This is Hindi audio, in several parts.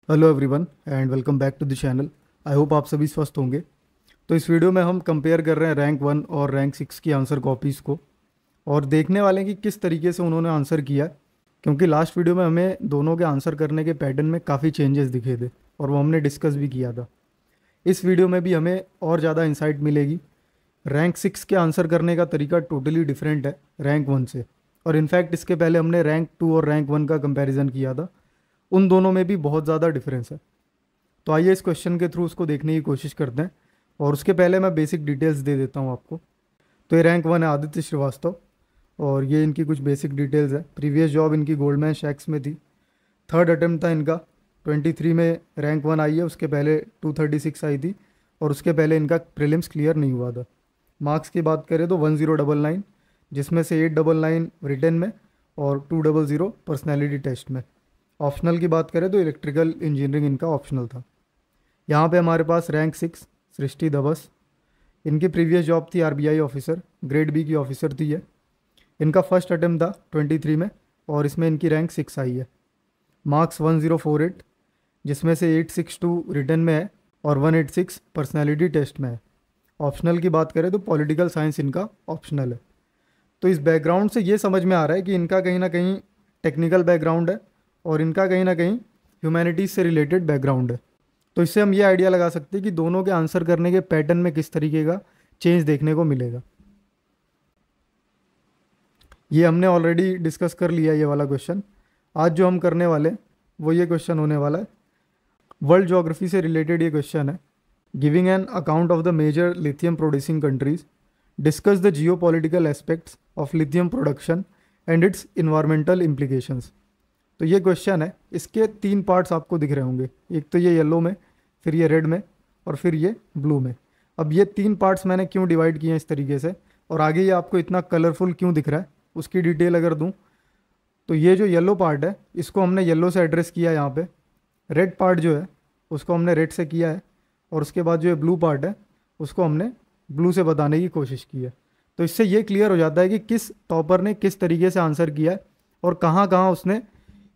Hello everyone and welcome back to the channel. I hope आप सभी स्वस्थ होंगे। तो इस वीडियो में हम कंपेयर कर रहे हैं रैंक 1 और रैंक 6 की आंसर कॉपीज़ को और देखने वाले हैं कि किस तरीके से उन्होंने आंसर किया, क्योंकि लास्ट वीडियो में हमें दोनों के आंसर करने के पैटर्न में काफ़ी चेंजेस दिखे थे और वो हमने डिस्कस भी किया था। इस वीडियो में भी हमें और ज़्यादा इंसाइट मिलेगी। रैंक 6 के आंसर करने का तरीका टोटली डिफरेंट है रैंक 1 से, और इनफैक्ट इसके पहले हमने रैंक 2 और रैंक 1 का कंपैरिजन किया था। उन दोनों में भी बहुत ज़्यादा डिफरेंस है। तो आइए इस क्वेश्चन के थ्रू उसको देखने की कोशिश करते हैं, और उसके पहले मैं बेसिक डिटेल्स दे देता हूँ आपको। तो ये रैंक 1 है आदित्य श्रीवास्तव, और ये इनकी कुछ बेसिक डिटेल्स है। प्रीवियस जॉब इनकी गोल्डमैन सैक्स में थी। थर्ड अटेम्प्ट था इनका, 23 में रैंक 1 आई है, उसके पहले 236 आई थी, और उसके पहले इनका प्रीलिम्स क्लियर नहीं हुआ था। मार्क्स की बात करें तो 1099, जिसमें से 899 रिटन में और 200 पर्सनैलिटी टेस्ट में। ऑप्शनल की बात करें तो इलेक्ट्रिकल इंजीनियरिंग इनका ऑप्शनल था। यहाँ पे हमारे पास रैंक 6 सृष्टि धवस, इनकी प्रीवियस जॉब थी आरबीआई ऑफिसर, ग्रेड बी की ऑफिसर थी ये। इनका फर्स्ट अटेम्प्ट था 23 में, और इसमें इनकी रैंक 6 आई है। मार्क्स 1048, जिसमें से 862 रिटन में है और 186 पर्सनैलिटी टेस्ट में है। ऑप्शनल की बात करें तो पॉलिटिकल साइंस इनका ऑप्शनल है। तो इस बैकग्राउंड से ये समझ में आ रहा है कि इनका कहीं ना कहीं टेक्निकल बैकग्राउंड है और इनका कहीं ना कहीं ह्यूमैनिटीज़ से रिलेटेड बैकग्राउंड है। तो इससे हम ये आइडिया लगा सकते हैं कि दोनों के आंसर करने के पैटर्न में किस तरीके का चेंज देखने को मिलेगा। ये हमने ऑलरेडी डिस्कस कर लिया ये वाला क्वेश्चन। आज जो हम करने वाले हैं वो ये क्वेश्चन होने वाला है। वर्ल्ड ज्योग्राफी से रिलेटेड ये क्वेश्चन है। Giving an account of the major lithium producing countries, discuss the geopolitical aspects of lithium production and its environmental implications. तो ये क्वेश्चन है, इसके 3 पार्ट्स आपको दिख रहे होंगे। एक तो ये येलो में, फिर ये रेड में, और फिर ये ब्लू में। अब ये 3 पार्ट्स मैंने क्यों डिवाइड किए हैं इस तरीके से, और आगे ये आपको इतना कलरफुल क्यों दिख रहा है, उसकी डिटेल अगर दूं तो ये जो येलो पार्ट है इसको हमने येलो से एड्रेस किया है यहाँ पे। रेड पार्ट जो है उसको हमने रेड से किया है, और उसके बाद जो ये ब्लू पार्ट है उसको हमने ब्लू से बताने की कोशिश की है। तो इससे ये क्लियर हो जाता है कि किस टॉपर ने किस तरीके से आंसर किया है और कहाँ कहाँ उसने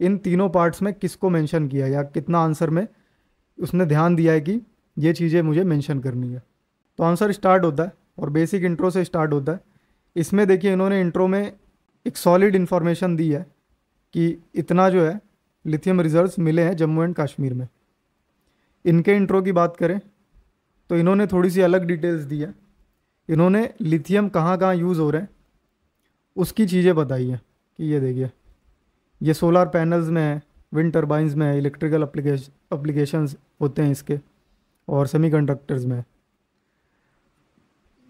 इन तीनों पार्ट्स में किसको मेंशन किया है, या कितना आंसर में उसने ध्यान दिया है कि ये चीज़ें मुझे मेंशन करनी है। तो आंसर स्टार्ट होता है और बेसिक इंट्रो से स्टार्ट होता है। इसमें देखिए इन्होंने इंट्रो में एक सॉलिड इन्फॉर्मेशन दी है कि इतना जो है लिथियम रिजर्व्स मिले हैं जम्मू एंड कश्मीर में। इनके इंट्रो की बात करें तो इन्होंने थोड़ी सी अलग डिटेल्स दी है। इन्होंने लिथियम कहाँ कहाँ यूज़ हो रहे हैं उसकी चीज़ें बताई हैं कि ये देखिए ये सोलर पैनल्स में है, विंड टर्बाइंस में है, इलेक्ट्रिकल अप्लीकेशंस होते हैं इसके, और सेमीकंडक्टर्स में है।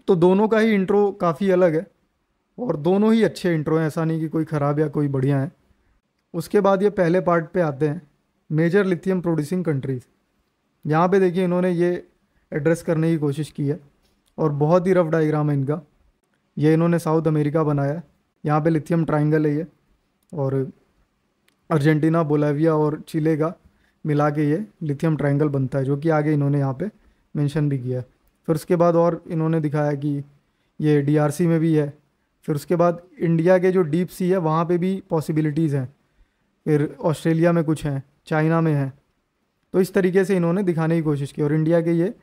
तो दोनों का ही इंट्रो काफ़ी अलग है और दोनों ही अच्छे इंट्रो हैं, ऐसा नहीं कि कोई ख़राब या कोई बढ़िया है। उसके बाद ये पहले पार्ट पे आते हैं, मेजर लिथियम प्रोड्यूसिंग कंट्रीज़। यहाँ पे देखिए इन्होंने ये एड्रेस करने की कोशिश की है, और बहुत ही रफ डायग्राम है इनका। ये इन्होंने साउथ अमेरिका बनाया है, यहाँ पे लिथियम ट्राइंगल है ये, और अर्जेंटीना, बोलाविया और चिले का मिला के ये लिथियम ट्रायंगल बनता है, जो कि आगे इन्होंने यहाँ पे मेंशन भी किया है। फिर उसके बाद और इन्होंने दिखाया कि ये डीआरसी में भी है। फिर उसके बाद इंडिया के जो डीप सी है वहाँ पे भी पॉसिबिलिटीज़ हैं। फिर ऑस्ट्रेलिया में कुछ हैं, चाइना में है। तो इस तरीके से इन्होंने दिखाने की कोशिश की, और इंडिया के ये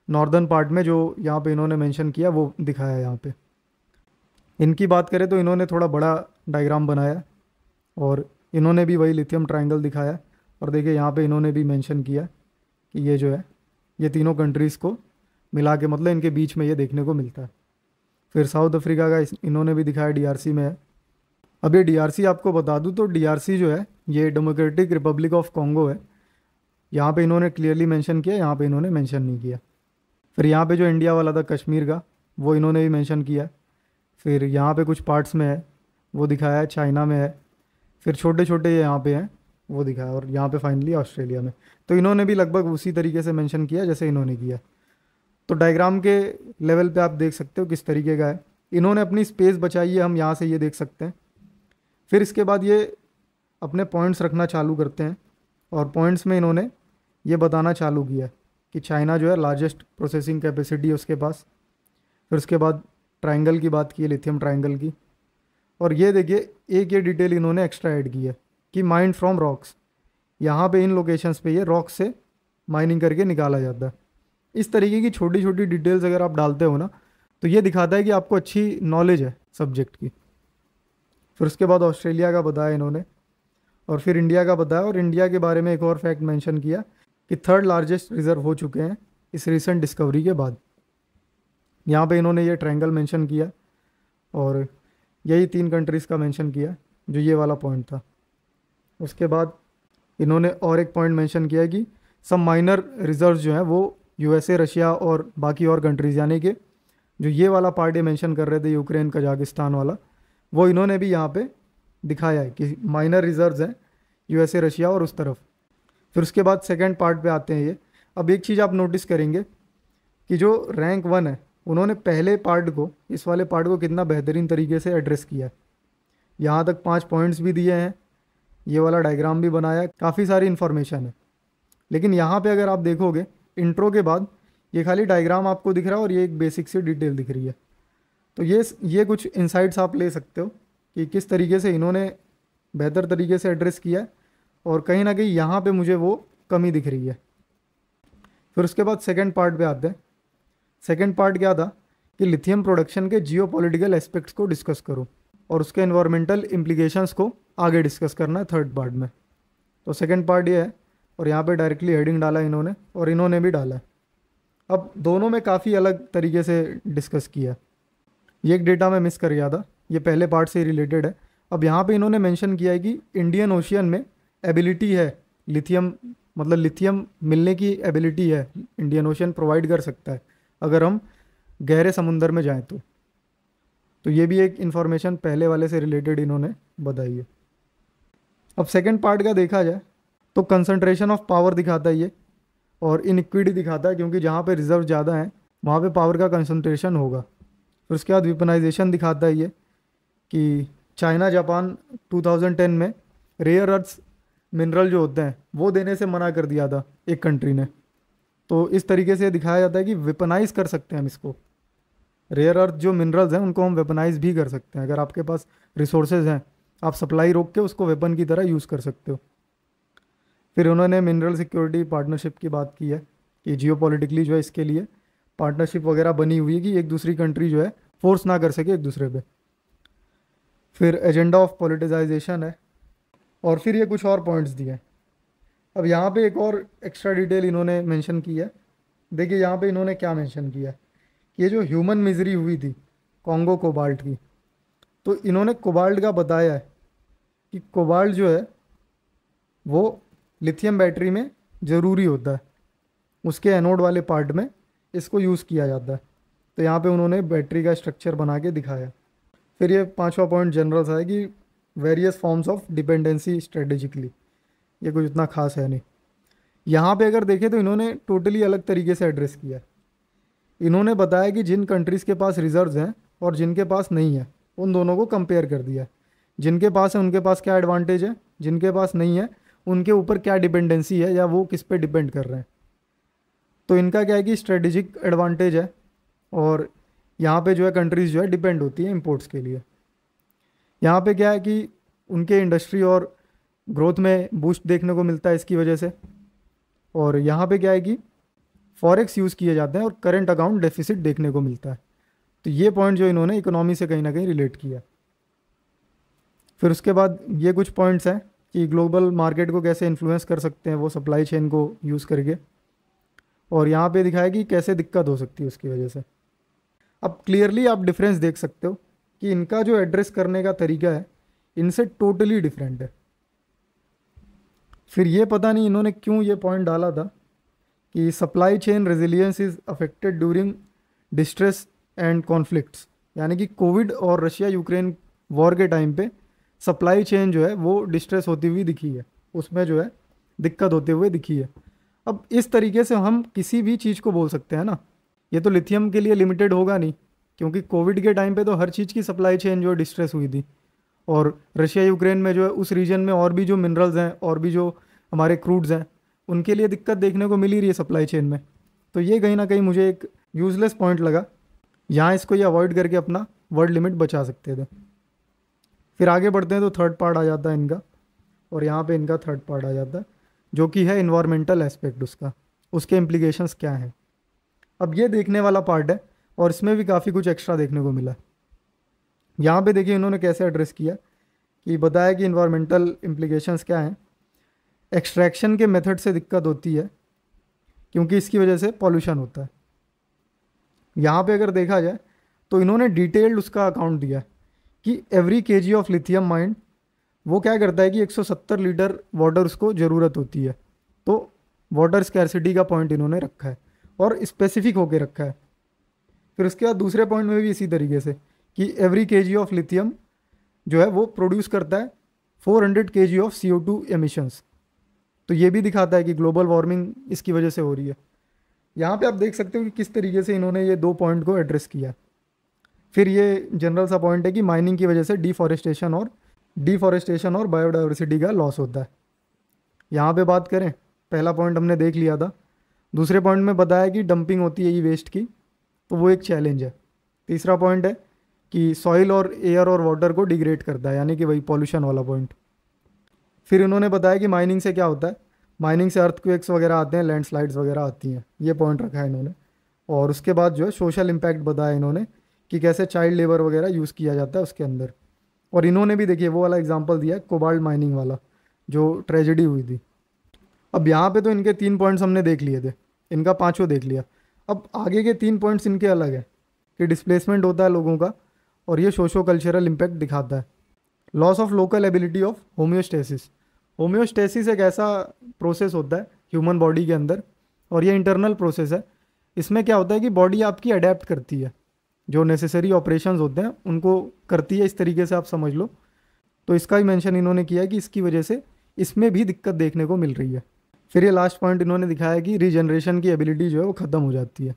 नॉर्दर्न पार्ट में जो यहाँ पे इन्होंने मेंशन किया वो दिखाया है यहाँ पे। इनकी बात करें तो इन्होंने थोड़ा बड़ा डायग्राम बनाया, और इन्होंने भी वही लिथियम ट्रायंगल दिखाया। और देखिए यहाँ पे इन्होंने भी मेंशन किया कि ये जो है ये तीनों कंट्रीज़ को मिला के, मतलब इनके बीच में ये देखने को मिलता है। फिर साउथ अफ्रीका का इन्होंने भी दिखाया, डीआरसी में है। अब ये डीआरसी आपको बता दूँ तो डीआरसी जो है ये डेमोक्रेटिक रिपब्लिक ऑफ कॉन्गो है। यहाँ पे इन्होंने क्लियरली मेंशन किया, यहाँ पे इन्होंने मेंशन नहीं किया। फिर यहाँ पे जो इंडिया वाला था कश्मीर का, वो इन्होंने भी मेंशन किया। फिर यहाँ पे कुछ पार्ट्स में है वो दिखाया है, चाइना में है। फिर छोटे छोटे यहाँ पे हैं वो दिखाया, और यहाँ पे फाइनली ऑस्ट्रेलिया में। तो इन्होंने भी लगभग उसी तरीके से मेंशन किया जैसे इन्होंने किया। तो डायग्राम के लेवल पे आप देख सकते हो किस तरीके का है। इन्होंने अपनी स्पेस बचाई है, हम यहाँ से ये देख सकते हैं। फिर इसके बाद ये अपने पॉइंट्स रखना चालू करते हैं, और पॉइंट्स में इन्होंने ये बताना चालू किया कि चाइना जो है लार्जेस्ट प्रोसेसिंग कैपेसिटी है उसके पास। फिर उसके बाद ट्रायंगल की बात की है, लिथियम ट्रायंगल की। और ये देखिए एक ये डिटेल इन्होंने एक्स्ट्रा ऐड की है कि माइंड फ्रॉम रॉक्स। यहाँ पे इन लोकेशंस पे ये रॉक से माइनिंग करके निकाला जाता है। इस तरीके की छोटी छोटी डिटेल्स अगर आप डालते हो ना, तो ये दिखाता है कि आपको अच्छी नॉलेज है सब्जेक्ट की। फिर उसके बाद ऑस्ट्रेलिया का बताया इन्होंने, और फिर इंडिया का बताया, और इंडिया के बारे में एक और फैक्ट मेंशन किया कि थर्ड लार्जेस्ट रिजर्व हो चुके हैं इस रिसेंट डिस्कवरी के बाद। यहाँ पे इन्होंने ये ट्रायंगल मेंशन किया, और यही 3 कंट्रीज़ का मेंशन किया जो ये वाला पॉइंट था। उसके बाद इन्होंने और एक पॉइंट मेंशन किया कि सब माइनर रिजर्व्स जो हैं वो यूएसए, रशिया और बाकी और कंट्रीज़, यानी कि जो ये वाला पार्ट ये मेंशन कर रहे थे यूक्रेन, कजाकिस्तान वाला, वो इन्होंने भी यहाँ पे दिखाया है कि माइनर रिजर्व्स हैं यूएसए, रशिया और उस तरफ। फिर उसके बाद सेकंड पार्ट पे आते हैं ये। अब एक चीज़ आप नोटिस करेंगे कि जो रैंक 1 है, उन्होंने पहले पार्ट को, इस वाले पार्ट को कितना बेहतरीन तरीके से एड्रेस किया है। यहाँ तक 5 पॉइंट्स भी दिए हैं, ये वाला डायग्राम भी बनाया, काफ़ी सारी इन्फॉर्मेशन है। लेकिन यहाँ पे अगर आप देखोगे इंट्रो के बाद ये खाली डायग्राम आपको दिख रहा है और ये एक बेसिक सी डिटेल दिख रही है। तो ये कुछ इंसाइट्स आप ले सकते हो कि किस तरीके से इन्होंने बेहतर तरीके से एड्रेस किया है, और कहीं ना कहीं यहाँ पे मुझे वो कमी दिख रही है। फिर उसके बाद सेकंड पार्ट पे आते हैं। सेकंड पार्ट क्या था कि लिथियम प्रोडक्शन के जियोपॉलिटिकल एस्पेक्ट्स को डिस्कस करो, और उसके एनवायरमेंटल इम्प्लीकेशंस को आगे डिस्कस करना है थर्ड पार्ट में। तो सेकंड पार्ट ये है, और यहाँ पे डायरेक्टली हेडिंग डाला इन्होंने, और इन्होंने भी डाला है। अब दोनों में काफ़ी अलग तरीके से डिस्कस किया। ये एक डेटा मैं मिस कर गया था, ये पहले पार्ट से रिलेटेड है। अब यहाँ पे इन्होंने मेंशन किया है कि इंडियन ओशियन में एबिलिटी है लिथियम, मतलब लिथियम मिलने की एबिलिटी है, इंडियन ओशियन प्रोवाइड कर सकता है अगर हम गहरे समुंदर में जाएं तो ये भी एक इन्फॉर्मेशन पहले वाले से रिलेटेड इन्होंने बताई है। अब सेकंड पार्ट का देखा जाए तो कंसंट्रेशन ऑफ पावर दिखाता है ये, और इनइक्विटी दिखाता है, क्योंकि जहाँ पे रिजर्व ज़्यादा हैं वहाँ पे पावर का कंसंट्रेशन होगा। फिर उसके बाद वेपनाइजेशन दिखाता है ये कि चाइना जापान 2010 में रेयर अर्थ्स मिनरल जो होते हैं वो देने से मना कर दिया था एक कंट्री ने। तो इस तरीके से दिखाया जाता है कि वेपनाइज कर सकते हैं हम इसको, रेयर अर्थ जो मिनरल्स हैं उनको हम वेपनाइज भी कर सकते हैं। अगर आपके पास रिसोर्सेज हैं, आप सप्लाई रोक के उसको वेपन की तरह यूज़ कर सकते हो। फिर उन्होंने मिनरल सिक्योरिटी पार्टनरशिप की बात की है कि जियोपॉलिटिकली जो है इसके लिए पार्टनरशिप वगैरह बनी हुई है कि एक दूसरी कंट्री जो है फोर्स ना कर सके एक दूसरे पे। फिर एजेंडा ऑफ पॉलिटिसाइजेशन है, और फिर ये कुछ और पॉइंट्स दिए हैं। अब यहाँ पे एक और एक्स्ट्रा डिटेल इन्होंने मेंशन की है। देखिए यहाँ पे इन्होंने क्या मेंशन किया है कि ये जो ह्यूमन मिजरी हुई थी कॉन्गो कोबाल्ट की, तो इन्होंने कोबाल्ट का बताया है कि कोबाल्ट जो है वो लिथियम बैटरी में ज़रूरी होता है, उसके एनोड वाले पार्ट में इसको यूज़ किया जाता है। तो यहाँ पे उन्होंने बैटरी का स्ट्रक्चर बना के दिखाया। फिर ये 5वां पॉइंट जनरल सा है कि various forms of dependency strategically, ये कुछ इतना खास है नहीं। यहाँ पे अगर देखें तो इन्होंने टोटली अलग तरीके से एड्रेस किया। इन्होंने बताया कि जिन कंट्रीज़ के पास रिजर्व्स हैं और जिनके पास नहीं है उन दोनों को कंपेयर कर दिया। जिनके पास है उनके पास क्या एडवांटेज है, जिनके पास नहीं है उनके ऊपर क्या डिपेंडेंसी है या वो किस पे डिपेंड कर रहे हैं। तो इनका क्या है कि स्ट्रेटेजिक एडवांटेज है, और यहाँ पे जो है कंट्रीज़ जो है डिपेंड होती है इंपोर्ट्स के लिए। यहाँ पे क्या है कि उनके इंडस्ट्री और ग्रोथ में बूस्ट देखने को मिलता है इसकी वजह से। और यहाँ पे क्या है कि फॉरेक्स यूज़ किए जाते हैं और करंट अकाउंट डेफिसिट देखने को मिलता है। तो ये पॉइंट जो इन्होंने इकोनॉमी से कहीं ना कहीं रिलेट किया। फिर उसके बाद ये कुछ पॉइंट्स हैं कि ग्लोबल मार्केट को कैसे इन्फ्लुएंस कर सकते हैं वो सप्लाई चेन को यूज़ करके, और यहाँ पे दिखाया कि कैसे दिक्कत हो सकती है उसकी वजह से। अब क्लियरली आप डिफरेंस देख सकते हो कि इनका जो एड्रेस करने का तरीका है इनसे टोटली डिफरेंट है। फिर ये पता नहीं इन्होंने क्यों ये पॉइंट डाला था कि supply chain resilience is affected during distress and conflicts, यानी कि कोविड और रशिया यूक्रेन वॉर के टाइम पे सप्लाई चेन जो है वो डिस्ट्रेस होती हुई दिखी है, उसमें जो है दिक्कत होते हुए दिखी है। अब इस तरीके से हम किसी भी चीज़ को बोल सकते हैं ना, ये तो लिथियम के लिए लिमिटेड होगा नहीं, क्योंकि कोविड के टाइम पे तो हर चीज़ की सप्लाई चेन जो है डिस्ट्रेस हुई थी, और रशिया यूक्रेन में जो है उस रीजन में और भी जो मिनरल्स हैं और भी जो हमारे क्रूड्स हैं उनके लिए दिक्कत देखने को मिल ही रही है सप्लाई चेन में। तो ये कहीं ना कहीं मुझे एक यूज़लेस पॉइंट लगा, यहाँ इसको ये अवॉइड करके अपना वर्ड लिमिट बचा सकते थे। फिर आगे बढ़ते हैं तो थर्ड पार्ट आ जाता है इनका, और यहाँ पे इनका थर्ड पार्ट आ जाता है। जो कि है इन्वायरमेंटल एस्पेक्ट उसका, उसके इम्प्लीकेशंस क्या हैं। अब ये देखने वाला पार्ट है और इसमें भी काफ़ी कुछ एक्स्ट्रा देखने को मिला। यहाँ पे देखिए इन्होंने कैसे एड्रेस किया कि बताया कि इन्वायरमेंटल इम्प्लीकेशंस क्या हैं। एक्सट्रैक्शन के मेथड से दिक्कत होती है क्योंकि इसकी वजह से पॉल्यूशन होता है। यहाँ पे अगर देखा जाए तो इन्होंने डिटेल्ड उसका अकाउंट दिया कि every KG of lithium mine वो क्या करता है कि 170 लीटर वाटर उसको ज़रूरत होती है। तो वाटर स्कैरसिटी का पॉइंट इन्होंने रखा है और स्पेसिफिक होके रखा है। फिर उसके बाद दूसरे पॉइंट में भी इसी तरीके से कि एवरी केजी ऑफ लिथियम जो है वो प्रोड्यूस करता है 400 केजी ऑफ CO2 एमिशंस। तो ये भी दिखाता है कि ग्लोबल वार्मिंग इसकी वजह से हो रही है। यहाँ पे आप देख सकते हो कि किस तरीके से इन्होंने ये दो पॉइंट को एड्रेस किया। फिर ये जनरल सा पॉइंट है कि माइनिंग की वजह से डिफॉरेस्टेशन और बायोडाइवर्सिटी का लॉस होता है। यहाँ पे बात करें, पहला पॉइंट हमने देख लिया था। दूसरे पॉइंट में बताया कि डंपिंग होती है ई वेस्ट की, तो वो एक चैलेंज है। तीसरा पॉइंट है कि सॉइल और एयर और वाटर को डिग्रेड करता है, यानी कि वही पॉल्यूशन वाला पॉइंट। फिर इन्होंने बताया कि माइनिंग से क्या होता है, माइनिंग से अर्थक्वेक्स वगैरह आते हैं, लैंडस्लाइड्स वगैरह आती हैं, ये पॉइंट रखा है इन्होंने। और उसके बाद जो है सोशल इम्पैक्ट बताया इन्होंने कि कैसे चाइल्ड लेबर वगैरह यूज़ किया जाता है उसके अंदर। और इन्होंने भी देखिए वो वाला एग्जांपल दिया है कोबाल्ट माइनिंग वाला, जो ट्रेजेडी हुई थी। अब यहाँ पे तो इनके 3 पॉइंट्स हमने देख लिए थे, इनका 5वां देख लिया। अब आगे के 3 पॉइंट्स इनके अलग है कि डिस्प्लेसमेंट होता है लोगों का और ये सोशो कल्चरल इम्पैक्ट दिखाता है। Loss of local ability of homeostasis. Homeostasis एक ऐसा प्रोसेस होता है ह्यूमन बॉडी के अंदर और ये इंटरनल प्रोसेस है। इसमें क्या होता है कि बॉडी आपकी अडेप्ट करती है, जो नेसेसरी ऑपरेशंस होते हैं उनको करती है, इस तरीके से आप समझ लो। तो इसका ही मेंशन इन्होंने किया है कि इसकी वजह से इसमें भी दिक्कत देखने को मिल रही है। फिर ये लास्ट पॉइंट इन्होंने दिखाया कि रीजनरेशन की एबिलिटी जो है वो ख़त्म हो जाती है।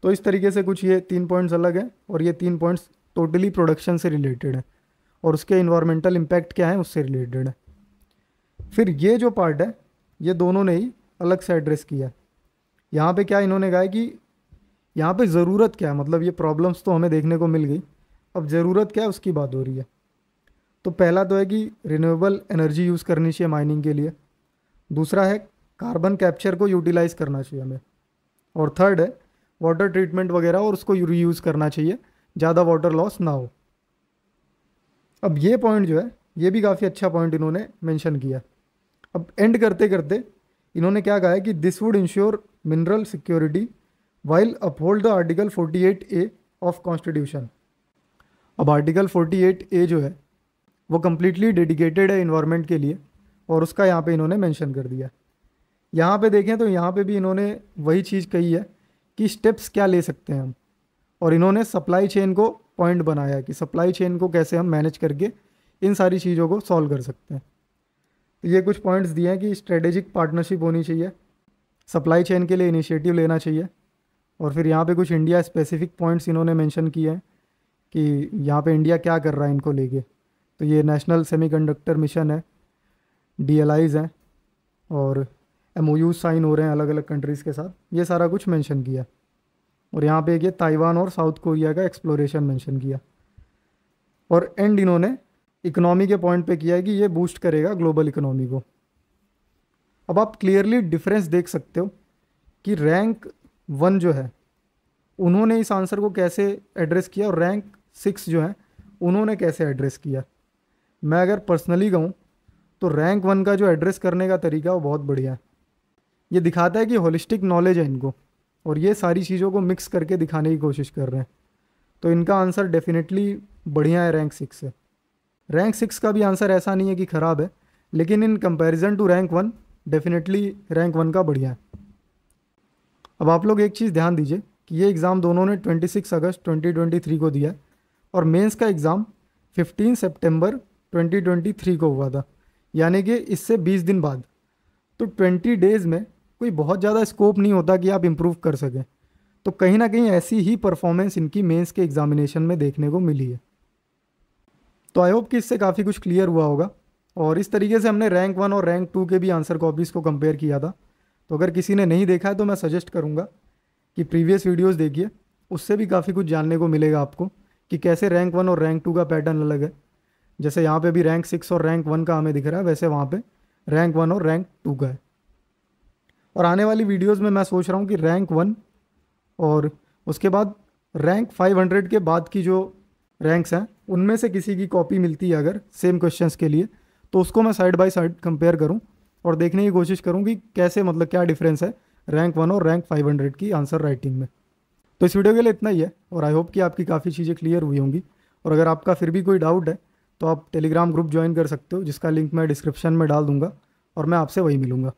तो इस तरीके से कुछ ये 3 पॉइंट्स अलग हैं और ये 3 पॉइंट्स टोटली प्रोडक्शन से रिलेटेड है और उसके इन्वायरमेंटल इम्पैक्ट क्या है उससे रिलेटेड है। फिर ये जो पार्ट है ये दोनों ने ही अलग से एड्रेस किया है। यहाँ पे क्या इन्होंने कहा है कि यहाँ पे ज़रूरत क्या है, मतलब ये प्रॉब्लम्स तो हमें देखने को मिल गई, अब ज़रूरत क्या है उसकी बात हो रही है। तो पहला तो है कि रिन्यूएबल एनर्जी यूज़ करनी चाहिए माइनिंग के लिए। दूसरा है कार्बन कैप्चर को यूटिलाइज़ करना चाहिए हमें। और थर्ड है वाटर ट्रीटमेंट वगैरह और उसको रीयूज़ करना चाहिए, ज़्यादा वाटर लॉस ना हो। अब ये पॉइंट जो है ये भी काफ़ी अच्छा पॉइंट इन्होंने मेंशन किया। अब एंड करते करते इन्होंने क्या कहा है कि this would ensure mineral security while uphold the article 48A of constitution. अब आर्टिकल 48A जो है वो कम्प्लीटली डेडिकेटेड है इन्वायरमेंट के लिए और उसका यहाँ पे इन्होंने मेंशन कर दिया। यहाँ पे देखें तो यहाँ पे भी इन्होंने वही चीज़ कही है कि स्टेप्स क्या ले सकते हैं हम, और इन्होंने सप्लाई चेन को पॉइंट बनाया कि सप्लाई चेन को कैसे हम मैनेज करके इन सारी चीज़ों को सॉल्व कर सकते हैं। तो ये कुछ पॉइंट्स दिए हैं कि स्ट्रेटेजिक पार्टनरशिप होनी चाहिए, सप्लाई चेन के लिए इनिशिएटिव लेना चाहिए। और फिर यहाँ पे कुछ इंडिया स्पेसिफिक पॉइंट्स इन्होंने मेंशन किए हैं कि यहाँ पे इंडिया क्या कर रहा है इनको लेके। तो ये नेशनल सेमीकंडक्टर मिशन है, DLIs हैं और MOU साइन हो रहे हैं अलग अलग कंट्रीज़ के साथ, ये सारा कुछ मेंशन किया। और यहाँ पे ये ताइवान और साउथ कोरिया का एक्सप्लोरेशन मेंशन किया। और एंड इन्होंने इकोनॉमी के पॉइंट पे किया है कि ये बूस्ट करेगा ग्लोबल इकोनॉमी को। अब आप क्लियरली डिफरेंस देख सकते हो कि रैंक 1 जो है उन्होंने इस आंसर को कैसे एड्रेस किया और रैंक 6 जो है उन्होंने कैसे एड्रेस किया। मैं अगर पर्सनली कहूँ तो रैंक 1 का जो एड्रेस करने का तरीका वो बहुत बढ़िया है। ये दिखाता है कि होलिस्टिक नॉलेज है इनको और ये सारी चीज़ों को मिक्स करके दिखाने की कोशिश कर रहे हैं। तो इनका आंसर डेफिनेटली बढ़िया है रैंक 6 से। रैंक 6 का भी आंसर ऐसा नहीं है कि ख़राब है, लेकिन in comparison to rank 1 definitely rank 1 का बढ़िया है। अब आप लोग एक चीज़ ध्यान दीजिए कि ये एग्ज़ाम दोनों ने 26 अगस्त 2023 को दिया है और मेंस का एग्ज़ाम 15 सितंबर 2023 को हुआ था, यानी कि इससे 20 दिन बाद। तो 20 डेज़ में कोई बहुत ज़्यादा स्कोप नहीं होता कि आप इम्प्रूव कर सकें। तो कहीं ना कहीं ऐसी ही परफॉर्मेंस इनकी मेंस के एग्जामिनेशन में देखने को मिली है। तो आई होप कि इससे काफ़ी कुछ क्लियर हुआ होगा। और इस तरीके से हमने रैंक 1 और रैंक 2 के भी आंसर कॉपीज़ को कंपेयर किया था। तो अगर किसी ने नहीं देखा है तो मैं सजेस्ट करूँगा कि प्रीवियस वीडियोज़ देखिए, उससे भी काफ़ी कुछ जानने को मिलेगा आपको कि कैसे रैंक 1 और रैंक 2 का पैटर्न अलग है। जैसे यहाँ पे भी रैंक 6 और रैंक 1 का हमें दिख रहा है, वैसे वहाँ पे रैंक 1 और रैंक 2 का है। और आने वाली वीडियोस में मैं सोच रहा हूँ कि रैंक 1 और उसके बाद रैंक 500 के बाद की जो रैंक्स हैं उनमें से किसी की कॉपी मिलती है अगर सेम क्वेश्चंस के लिए, तो उसको मैं साइड बाय साइड कंपेयर करूँ और देखने की कोशिश करूँ कि कैसे, मतलब क्या डिफरेंस है रैंक 1 और रैंक 500 की आंसर राइटिंग में। तो इस वीडियो के लिए इतना ही है और आई होप कि आपकी काफ़ी चीज़ें क्लियर हुई होंगी। और अगर आपका फिर भी कोई डाउट है तो आप टेलीग्राम ग्रुप ज्वाइन कर सकते हो, जिसका लिंक मैं डिस्क्रिप्शन में डाल दूंगा और मैं आपसे वही मिलूंगा।